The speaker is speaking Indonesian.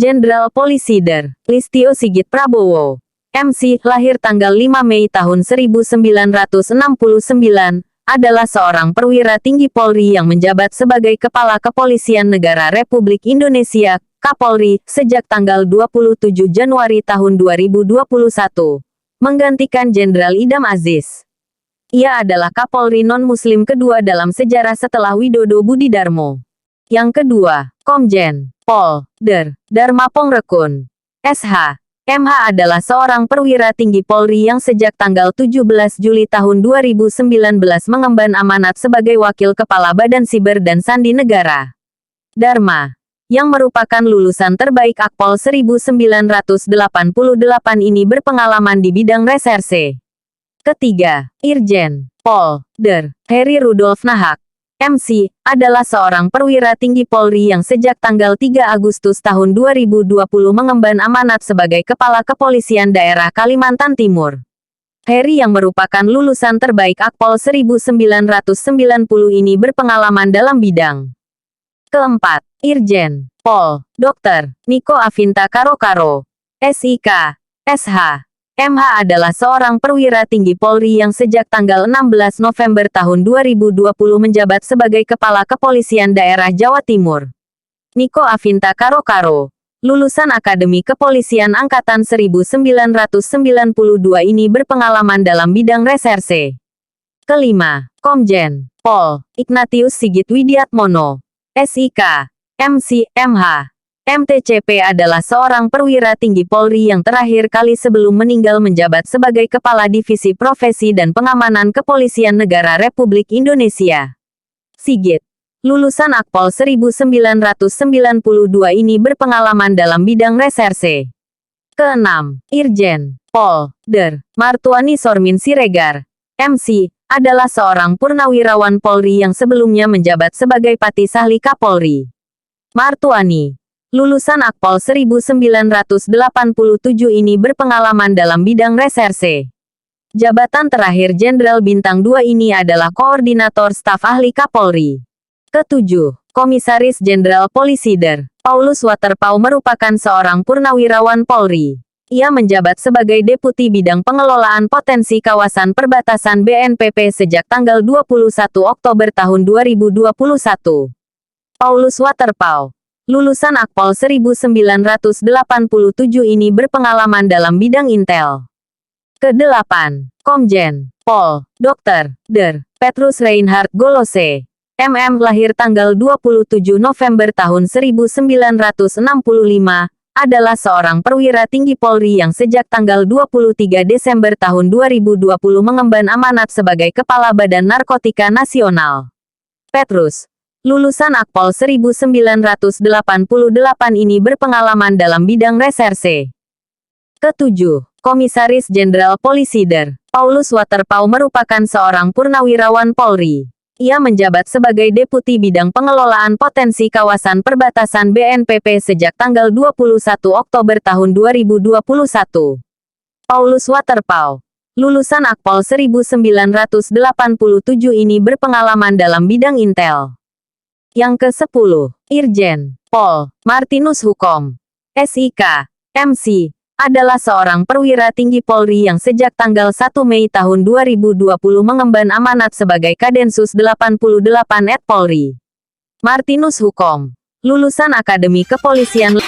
Jenderal Polisi Der. Listio Sigit Prabowo. MC, lahir tanggal 5 Mei tahun 1969, adalah seorang perwira tinggi Polri yang menjabat sebagai Kepala Kepolisian Negara Republik Indonesia, Kapolri, sejak tanggal 27 Januari tahun 2021, menggantikan Jenderal Idam Aziz. Ia adalah Kapolri non-Muslim kedua dalam sejarah setelah Widodo Budidarmo. Yang kedua, Komjen Pol. Der. Dharma Pongrekun. SH. MH adalah seorang perwira tinggi Polri yang sejak tanggal 17 Juli tahun 2019 mengemban amanat sebagai Wakil Kepala Badan Siber dan Sandi Negara. Dharma, yang merupakan lulusan terbaik Akpol 1988 ini berpengalaman di bidang reserse. Ketiga, Irjen Pol. Der. Heri Rudolf Nahak. MC, adalah seorang perwira tinggi Polri yang sejak tanggal 3 Agustus tahun 2020 mengemban amanat sebagai Kepala Kepolisian Daerah Kalimantan Timur. Heri yang merupakan lulusan terbaik Akpol 1990 ini berpengalaman dalam bidang. Keempat, Irjen Pol. Dr. Niko Afinta Karokaro. SIK. SH. MH adalah seorang perwira tinggi Polri yang sejak tanggal 16 November tahun 2020 menjabat sebagai Kepala Kepolisian Daerah Jawa Timur. Niko Afinta Karokaro, lulusan Akademi Kepolisian Angkatan 1992 ini berpengalaman dalam bidang reserse. Kelima, Komjen Pol. Ignatius Sigit Widiatmono. SIK. MC, MH. MTCP adalah seorang perwira tinggi Polri yang terakhir kali sebelum meninggal menjabat sebagai Kepala Divisi Profesi dan Pengamanan Kepolisian Negara Republik Indonesia. Sigit, lulusan Akpol 1992 ini berpengalaman dalam bidang reserse. Keenam, Irjen Pol. Der. Martuani Sormin Siregar. MC, adalah seorang purnawirawan Polri yang sebelumnya menjabat sebagai Patisahli Kapolri. Martuani, lulusan Akpol 1987 ini berpengalaman dalam bidang reserse. Jabatan terakhir Jenderal Bintang 2 ini adalah Koordinator Staf Ahli Kapolri. Ketujuh, Komisaris Jenderal Polisi Der. Paulus Waterpauw merupakan seorang purnawirawan Polri. Ia menjabat sebagai Deputi Bidang Pengelolaan Potensi Kawasan Perbatasan BNPB sejak tanggal 21 Oktober tahun 2021. Paulus Waterpauw, lulusan Akpol 1987 ini berpengalaman dalam bidang intel. Kedelapan, Komjen Pol. Dr. Der. Petrus Reinhard Golose. MM, lahir tanggal 27 November tahun 1965, adalah seorang perwira tinggi Polri yang sejak tanggal 23 Desember tahun 2020 mengemban amanat sebagai Kepala Badan Narkotika Nasional. Petrus, lulusan Akpol 1988 ini berpengalaman dalam bidang reserse. Ketujuh, Komisaris Jenderal Polisi Der. Paulus Waterpauw merupakan seorang purnawirawan Polri. Ia menjabat sebagai Deputi Bidang Pengelolaan Potensi Kawasan Perbatasan BNPB sejak tanggal 21 Oktober tahun 2021. Paulus Waterpauw, lulusan Akpol 1987 ini berpengalaman dalam bidang intel. Yang ke-10, Irjen Pol. Martinus Hukom. SIK. MC, adalah seorang perwira tinggi Polri yang sejak tanggal 1 Mei tahun 2020 mengemban amanat sebagai Kadensus 88 Polri. Martinus Hukom, lulusan Akademi Kepolisian